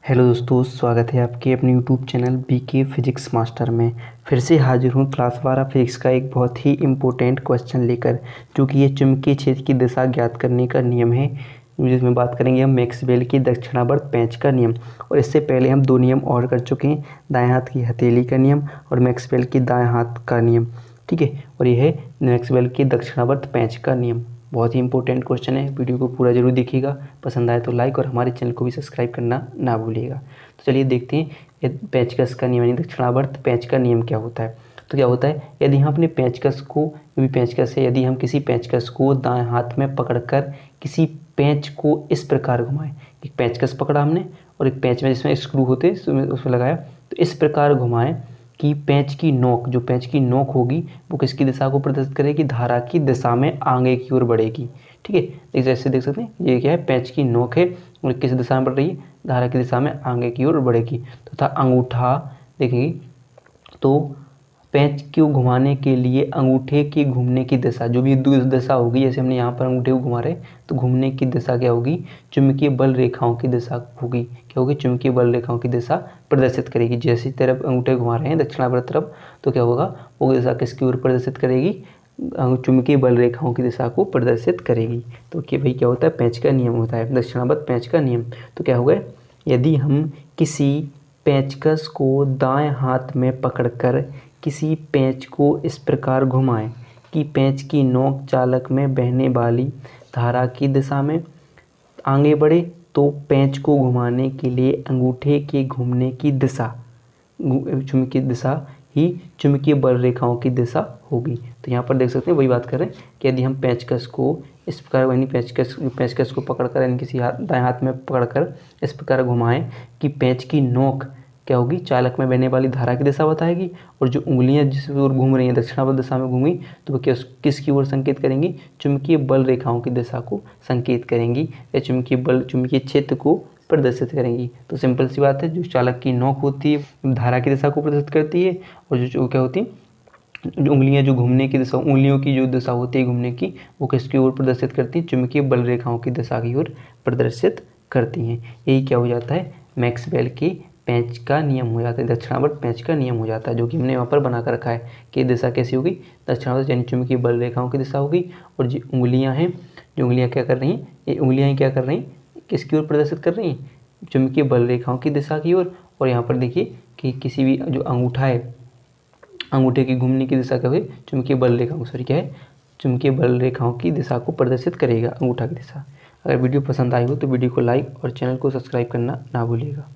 Hello दोस्तों, स्वागत है आपके अपने YouTube channel BK physics master में। फिर से हाजिर हूँ क्लास 12 फिजिक्स का एक बहुत ही इम्पोर्टेंट क्वेश्चन लेकर, जो कि ये चुंबकीय क्षेत्र की दिशा ज्ञात करने का नियम है, जिसमें बात करेंगे हम मैक्सवेल के दक्षिणावर्त पेंच का नियम। और इससे पहले हम दो नियम और कर चुके हैं, दाएँ हाथ की हथेली का नियम और मैक्सवेल के दाएँ हाथ का नियम। ठीक है, और यह है मैक्सवेल के दक्षिणावर्त पेंच का नियम। बहुत ही इंपॉर्टेंट क्वेश्चन है, वीडियो को पूरा जरूर देखिएगा। पसंद आए तो लाइक और हमारे चैनल को भी सब्सक्राइब करना ना भूलिएगा। तो चलिए देखते हैं ये पेंचकस का नियम यानी दक्षिणावर्त पेंच का नियम क्या होता है। तो क्या होता है, यदि हम अपने पेंचकस को, पेंचकस है, यदि हम किसी पेंचकस को दाएं हाथ में पकड़कर किसी पेंच को इस प्रकार घुमाएं, एक पेंचकस पकड़ा हमने और एक पेंच में जिसमें स्क्रू होते हैं उसमें लगाया, तो इस प्रकार घुमाएं कि पेंच की नोक, जो पेंच की नोक होगी वो किसकी दिशा को प्रदर्शित करेगी, धारा की दिशा में आगे की ओर बढ़ेगी। ठीक है, जैसे देख सकते हैं ये क्या है, पेंच की नोक है और किस दिशा में बढ़ रही है, धारा की दिशा में आगे की ओर बढ़ेगी। तथा अंगूठा देखेंगे तो पेंच को घुमाने के लिए अंगूठे की घूमने की दिशा, जो भी दिशा होगी, जैसे हमने यहाँ पर अंगूठे को घुमा रहे तो घूमने की दिशा क्या होगी, चुंबकीय बल रेखाओं की दिशा होगी। क्या होगी, चुंबकीय बल रेखाओं की दिशा प्रदर्शित करेगी। जैसी तरफ अंगूठे घुमा रहे हैं दक्षिणावर्त तरफ, तो क्या होगा, वो दिशा किसकी ओर प्रदर्शित करेगी, चुंबकीय बल रेखाओं की दिशा को प्रदर्शित करेगी। तो कि भाई क्या होता है, पेंच का नियम होता है, दक्षिणावर्त पेंच का नियम। तो क्या होगा, यदि हम किसी पेंचकस को दाएं हाथ में पकड़कर किसी पेंच को इस प्रकार घुमाएं कि पेंच की नोक चालक में बहने वाली धारा की दिशा में आगे बढ़े, तो पेंच को घुमाने के लिए अंगूठे के घूमने की दिशा, चुंबकीय दिशा ही चुंबकीय बल रेखाओं की दिशा होगी। तो यहाँ पर देख सकते हैं वही बात कर रहे हैं कि यदि हम पेंचकस को इस प्रकार, यानी पेंचकस को पकड़कर, यानी किसी दाएं हाथ में पकड़कर इस प्रकार घुमाएं कि पेंच की नोक क्या होगी, चालक में बहने वाली धारा की दिशा बताएगी, और जो उंगलियां जिस ओर घूम रही हैं दक्षिणावर्त दिशा में घूमी, तो वो किसकी ओर संकेत करेंगी, चुंबकीय बल रेखाओं की दिशा को संकेत करेंगी, या चुंबकीय क्षेत्र को प्रदर्शित करेंगी। तो सिंपल सी बात है, जो चालक की नोक होती है धारा की दिशा को प्रदर्शित करती है, और जो क्या होती है, जो उंगलियां जो घूमने की दिशा, उंगलियों की जो दिशा होती है घूमने की, वो किसकी ओर प्रदर्शित करती है, चुंबकीय बल रेखाओं की दिशा की ओर प्रदर्शित करती हैं। यही क्या हो जाता है, मैक्सवेल के पेंच का नियम हो जाता है, दक्षिणावर्त पेंच का नियम हो जाता है, जो कि हमने यहाँ पर बना कर रखा है कि दिशा कैसी होगी, दक्षिणावर्त यानी चुंबकीय बल रेखाओं की दिशा होगी। और जो उंगलियाँ हैं, जो उंगलियाँ क्या कर रही हैं, ये उंगलियाँ क्या कर रही हैं, किसकी ओर प्रदर्शित कर रही हैं, चुंबकीय बल रेखाओं की दिशा की ओर। और यहाँ पर देखिए कि किसी भी जो अंगूठा है, अंगूठे की घूमने की दिशा क्या है, चुंबकीय बल रेखाओं, सॉरी क्या है, चुंबकीय बल रेखाओं की दिशा को प्रदर्शित करेगा, अंगूठा की दिशा। अगर वीडियो पसंद आई हो तो वीडियो को लाइक और चैनल को सब्सक्राइब करना ना भूलिएगा।